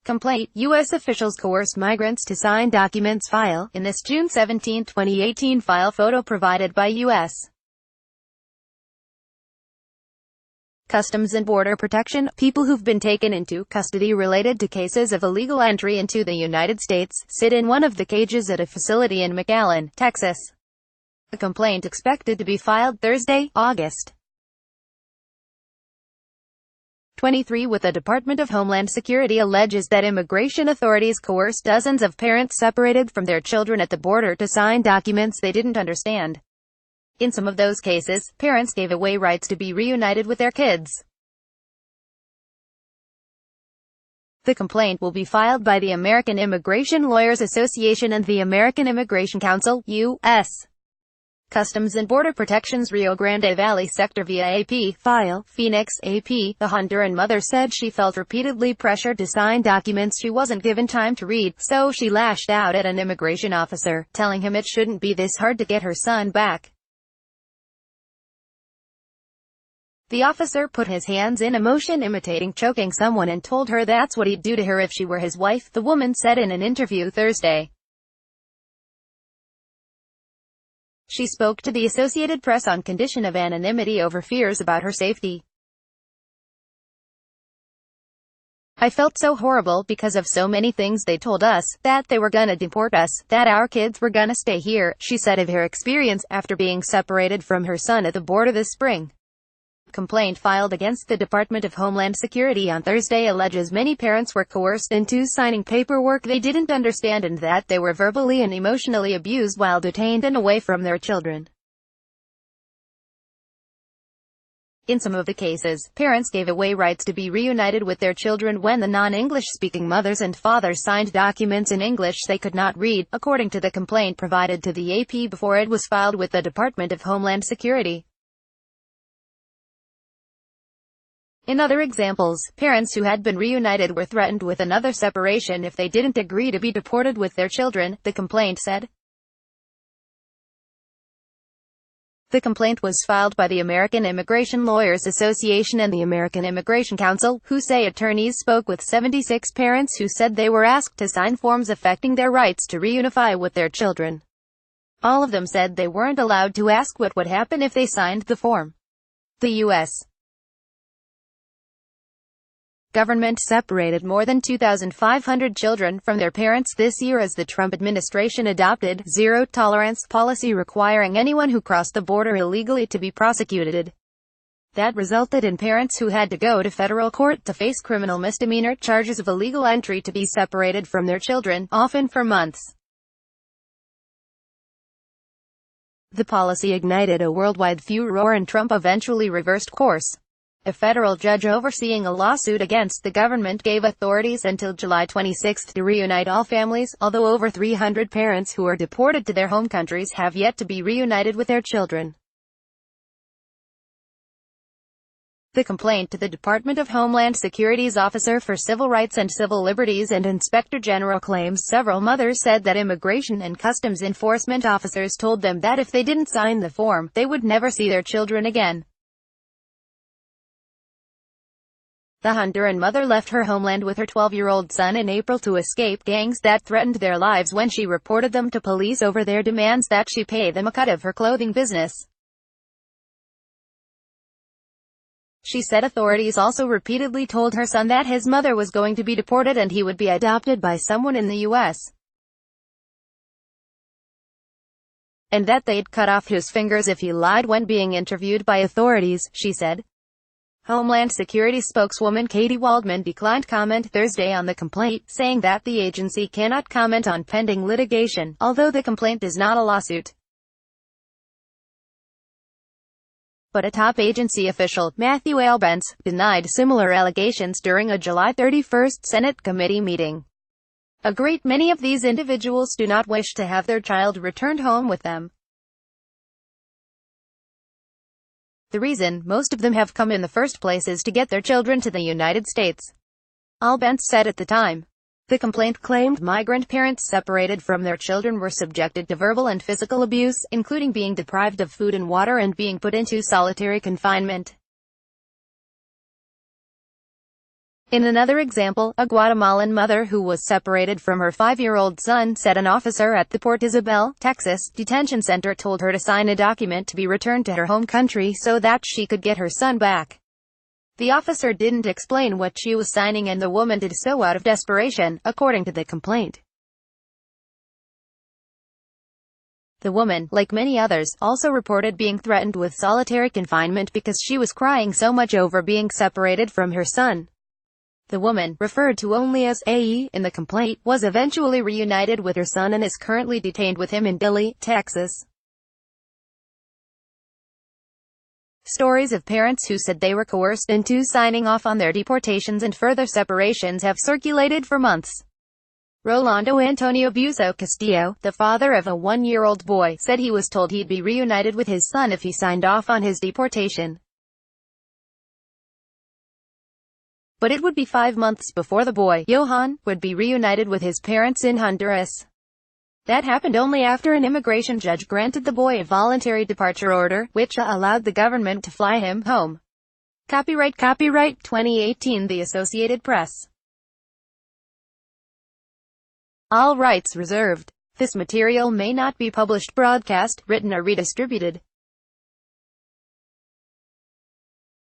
Complaint: U.S. officials coerce migrants to sign documents. File. In this June 17, 2018 file photo provided by U.S. Customs and Border Protection, people who've been taken into custody related to cases of illegal entry into the United States, sit in one of the cages at a facility in McAllen, Texas. A complaint expected to be filed Thursday, August 23 with the Department of Homeland Security alleges that immigration authorities coerced dozens of parents separated from their children at the border to sign documents they didn't understand. In some of those cases, parents gave away rights to be reunited with their kids. The complaint will be filed by the American Immigration Lawyers Association and the American Immigration Council, U.S. Customs and Border Protection's Rio Grande Valley sector via AP. File. Phoenix, AP. The Honduran mother said she felt repeatedly pressured to sign documents she wasn't given time to read, so she lashed out at an immigration officer, telling him it shouldn't be this hard to get her son back. The officer put his hands in a motion imitating choking someone and told her that's what he'd do to her if she were his wife, the woman said in an interview Thursday. She spoke to the Associated Press on condition of anonymity over fears about her safety. I felt so horrible because of so many things they told us, that they were gonna deport us, that our kids were gonna stay here, she said of her experience after being separated from her son at the border this spring. Complaint filed against the Department of Homeland Security on Thursday alleges many parents were coerced into signing paperwork they didn't understand and that they were verbally and emotionally abused while detained and away from their children. In some of the cases, parents gave away rights to be reunited with their children when the non-English-speaking mothers and fathers signed documents in English they could not read, according to the complaint provided to the AP before it was filed with the Department of Homeland Security. In other examples, parents who had been reunited were threatened with another separation if they didn't agree to be deported with their children, the complaint said. The complaint was filed by the American Immigration Lawyers Association and the American Immigration Council, who say attorneys spoke with 76 parents who said they were asked to sign forms affecting their rights to reunify with their children. All of them said they weren't allowed to ask what would happen if they signed the form. The U.S. government separated more than 2,500 children from their parents this year as the Trump administration adopted zero-tolerance policy requiring anyone who crossed the border illegally to be prosecuted. That resulted in parents who had to go to federal court to face criminal misdemeanor charges of illegal entry to be separated from their children, often for months. The policy ignited a worldwide furor and Trump eventually reversed course. A federal judge overseeing a lawsuit against the government gave authorities until July 26 to reunite all families, although over 300 parents who were deported to their home countries have yet to be reunited with their children. The complaint to the Department of Homeland Security's Officer for Civil Rights and Civil Liberties and Inspector General claims several mothers said that immigration and customs enforcement officers told them that if they didn't sign the form, they would never see their children again. The Honduran mother left her homeland with her 12-year-old son in April to escape gangs that threatened their lives when she reported them to police over their demands that she pay them a cut of her clothing business. She said authorities also repeatedly told her son that his mother was going to be deported and he would be adopted by someone in the U.S. and that they'd cut off his fingers if he lied when being interviewed by authorities, she said. Homeland Security spokeswoman Katie Waldman declined comment Thursday on the complaint, saying that the agency cannot comment on pending litigation, although the complaint is not a lawsuit. But a top agency official, Matthew Albence, denied similar allegations during a July 31 Senate committee meeting. A great many of these individuals do not wish to have their child returned home with them. The reason most of them have come in the first place is to get their children to the United States, Albence said at the time. The complaint claimed migrant parents separated from their children were subjected to verbal and physical abuse, including being deprived of food and water and being put into solitary confinement. In another example, a Guatemalan mother who was separated from her 5-year-old son said an officer at the Port Isabel, Texas, detention center told her to sign a document to be returned to her home country so that she could get her son back. The officer didn't explain what she was signing, and the woman did so out of desperation, according to the complaint. The woman, like many others, also reported being threatened with solitary confinement because she was crying so much over being separated from her son. The woman, referred to only as AE in the complaint, was eventually reunited with her son and is currently detained with him in Dilley, Texas. Stories of parents who said they were coerced into signing off on their deportations and further separations have circulated for months. Rolando Antonio Buzo Castillo, the father of a 1-year-old boy, said he was told he'd be reunited with his son if he signed off on his deportation. But it would be 5 months before the boy, Johan, would be reunited with his parents in Honduras. That happened only after an immigration judge granted the boy a voluntary departure order, which allowed the government to fly him home. Copyright 2018 The Associated Press. All rights reserved. This material may not be published, broadcast, written or redistributed.